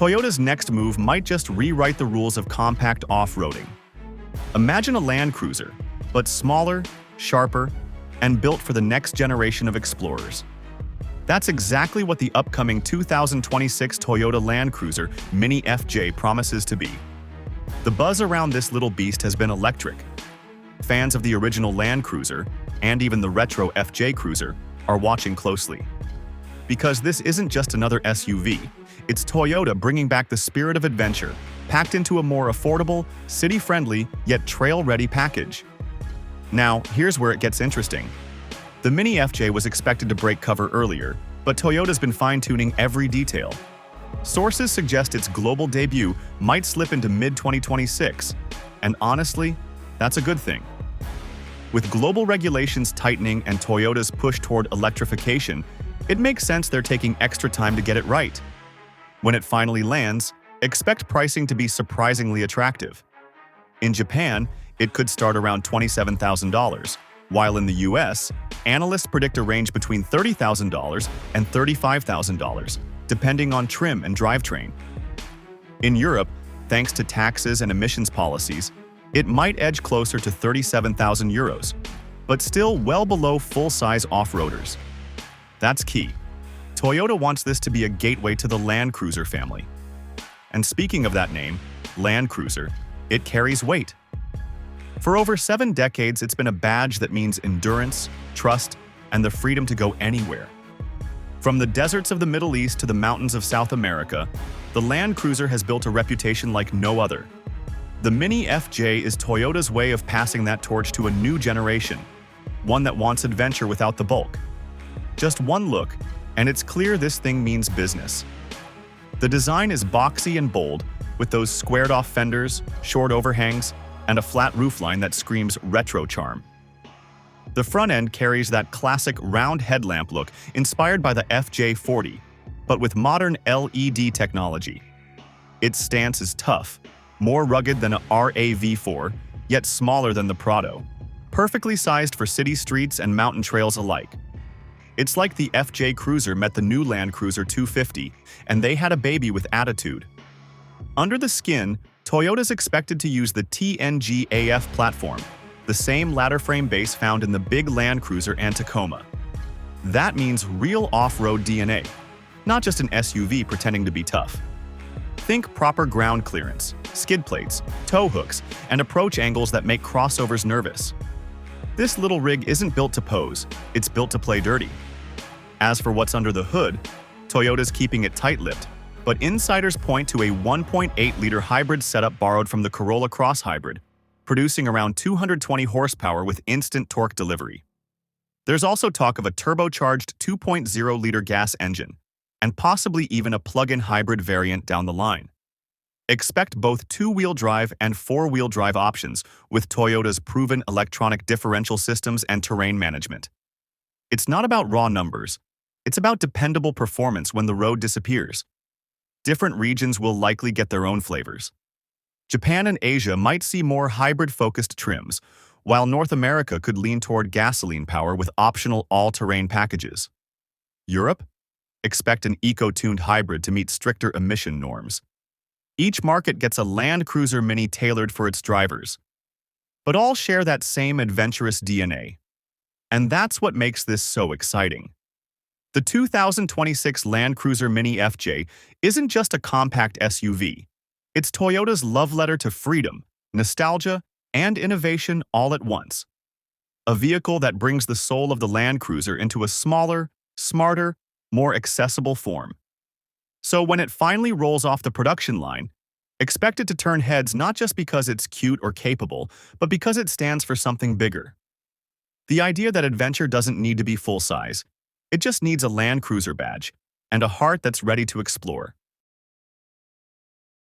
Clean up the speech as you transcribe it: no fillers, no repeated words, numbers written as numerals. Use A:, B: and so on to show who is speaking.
A: Toyota's next move might just rewrite the rules of compact off-roading. Imagine a Land Cruiser, but smaller, sharper, and built for the next generation of explorers. That's exactly what the upcoming 2026 Toyota Land Cruiser Mini FJ promises to be. The buzz around this little beast has been electric. Fans of the original Land Cruiser, and even the retro FJ Cruiser, are watching closely. Because this isn't just another SUV, it's Toyota bringing back the spirit of adventure, packed into a more affordable, city-friendly, yet trail-ready package. Now, here's where it gets interesting. The Mini FJ was expected to break cover earlier, but Toyota's been fine-tuning every detail. Sources suggest its global debut might slip into mid-2026, and honestly, that's a good thing. With global regulations tightening and Toyota's push toward electrification, it makes sense they're taking extra time to get it right. When it finally lands, expect pricing to be surprisingly attractive. In Japan, it could start around $27,000, while in the US, analysts predict a range between $30,000 and $35,000, depending on trim and drivetrain. In Europe, thanks to taxes and emissions policies, it might edge closer to €37,000, but still well below full-size off-roaders. That's key. Toyota wants this to be a gateway to the Land Cruiser family. And speaking of that name, Land Cruiser, it carries weight. For over 7 decades, it's been a badge that means endurance, trust, and the freedom to go anywhere. From the deserts of the Middle East to the mountains of South America, the Land Cruiser has built a reputation like no other. The Mini FJ is Toyota's way of passing that torch to a new generation, one that wants adventure without the bulk. Just one look, and it's clear this thing means business. The design is boxy and bold, with those squared-off fenders, short overhangs, and a flat roofline that screams retro charm. The front end carries that classic round headlamp look inspired by the FJ40, but with modern LED technology. Its stance is tough, more rugged than a RAV4, yet smaller than the Prado, perfectly sized for city streets and mountain trails alike. It's like the FJ Cruiser met the new Land Cruiser 250, and they had a baby with attitude. Under the skin, Toyota's expected to use the TNG AF platform, the same ladder frame base found in the big Land Cruiser and Tacoma. That means real off-road DNA, not just an SUV pretending to be tough. Think proper ground clearance, skid plates, tow hooks, and approach angles that make crossovers nervous. This little rig isn't built to pose, it's built to play dirty. As for what's under the hood, Toyota's keeping it tight-lipped, but insiders point to a 1.8-liter hybrid setup borrowed from the Corolla Cross Hybrid, producing around 220 horsepower with instant torque delivery. There's also talk of a turbocharged 2.0-liter gas engine, and possibly even a plug-in hybrid variant down the line. Expect both two-wheel drive and four-wheel drive options with Toyota's proven electronic differential systems and terrain management. It's not about raw numbers, it's about dependable performance when the road disappears. Different regions will likely get their own flavors. Japan and Asia might see more hybrid-focused trims, while North America could lean toward gasoline power with optional all-terrain packages. Europe? Expect an eco-tuned hybrid to meet stricter emission norms. Each market gets a Land Cruiser Mini tailored for its drivers. But all share that same adventurous DNA. And that's what makes this so exciting. The 2026 Land Cruiser Mini FJ isn't just a compact SUV. It's Toyota's love letter to freedom, nostalgia, and innovation all at once. A vehicle that brings the soul of the Land Cruiser into a smaller, smarter, more accessible form. So when it finally rolls off the production line, expect it to turn heads not just because it's cute or capable, but because it stands for something bigger. The idea that adventure doesn't need to be full-size. It just needs a Land Cruiser badge and a heart that's ready to explore.